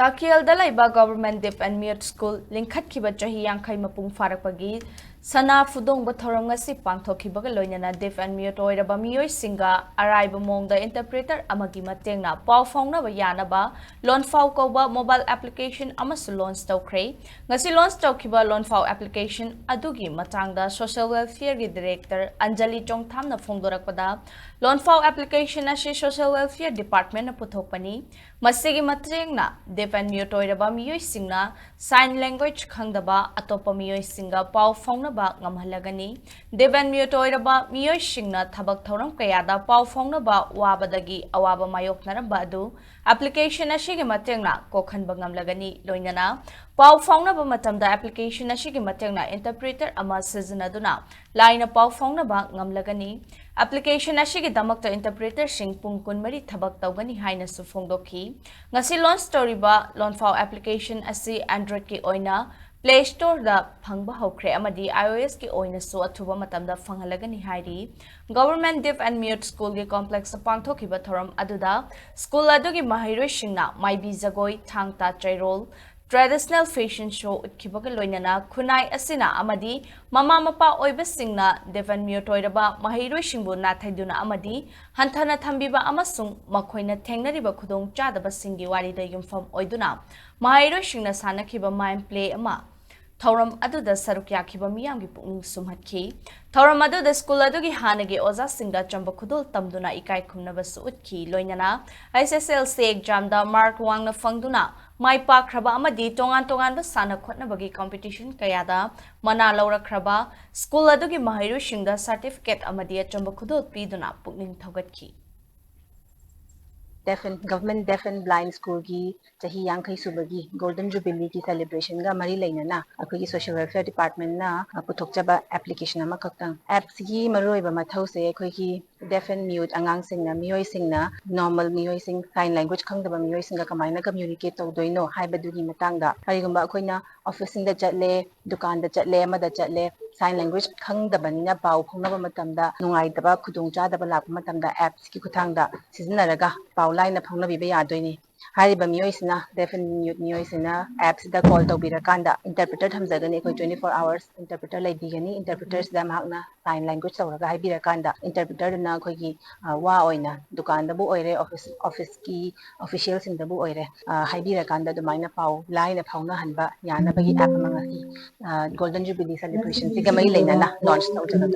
Toukhre Dalaiba Government Deaf and Mute School Linkhat Kiba Chahi Yankai Mapung Farakpagi Sana Fudong Bathorangasi Pangthokiba Loinana Deaf and Mute Oiraba Mioi Singa Arriba Mong the interpreter Amagi Matengna Pau Fongna Yanaba Lonphao Kouba mobile application Amasu launch Toukhre Ngasi launch Toukiba Lonphao application Adugi Matangda Social Welfare Director Anjali Chongthamna Fongdorakpada Lonphao application Ashi Social Welfare Department na Puthokpani Masigi Matengna Deaf and Mute Oiraba Mioi Singna Sign Language Khangdaba Atopa Mioi Singa Pau Fongnaba Ngamhalagani Deaf and Mute Oiraba Mioi Singna Thabak Thoram Kayada Pau Fongnaba Wabadagi Awaba Mayok Naramba Adu Application Ashigi Matengna Kokhan Bangamlagani Loinana Pau Fongnaba Matamda application Ashigi Matengna interpreter Ama Sizanaduna Line Pau Fongnaba Ngamlagani Application Ashigi Damakta interpreter Sing Pungkun Mari Thabak Tawgani Haina Sufongdoki Ngasi launch story ba Lonphao application asi Android ki oina Play Store da phangba hokre amadi iOS ki oina so athuba matamda phanghalagani hairi Government Deaf and Mute School gi complex pangthokiba thoram aduda school adugi mahiroi singna maibi jagoi thangta chairol Traditional fashion show Kibaga Loinana, Kunai Asina Amadi, Mama Mapa Oibasingna, Devan Miotoidaba, Mahiro Shimbu Nathaiduna Amadi, Hantana Tambiba Amasung, Makoina Tengnariba Kudong Chadaba Singi Wari the Imphal Oiduna, Mahiro Shingna Sana Kiba Mime Play Ama. Touram Aduda Sarukya Kiba Miyangi Pung Sumhatki, Touram Aduda School Adugi Hanagi Oza Singa Jamba Kudul Tamduna Ikai Kumnavas Utki, Loinana, SSLC exam da Mark Wang na Fangduna. Mai pa kraba amadi tongan ba sana khotna bagi competition kayada mana laura kraba school adugi mahiru singda certificate amadi achamba khudol piduna pukning thogatki Government Deaf and Blind School की चाही यांखई सुबगी Golden Jubilee की celebration का मरी लेना ना अखोई Social Welfare Department ना पुथोकचबा application अमा खक्तंग apps की मरोइबा मथौ से अखोई की deaf and mute angang singna miyoi singna normal miyoi sing sign language khangdaba miyoi singa kamaina communicate tawdoino haibadugi matangda harigumba akoina office sinda chatle dukan da chatle amada chatle sign language khangdabanina pau phongnaba matamda nungaitaba khudongchadaba lakpa matamda apps ki kuthangda sizinaraga pau laina phongnabiba yadoini hariba miyoisina deaf and mute miyoisina apps da call tawbirakanda interpreter thamjagani akoi 24 hours interpreter laibigani interpreters da mahakna sign language tawraga haibirakanda interpreter na khoi gi wa oina dukan da bu oire office ki official sing da bu oire haibirakanda dumaina pau laina phongna hanba yana bagi app mangasi golden jubilee celebration sigamai leina na launch tawjana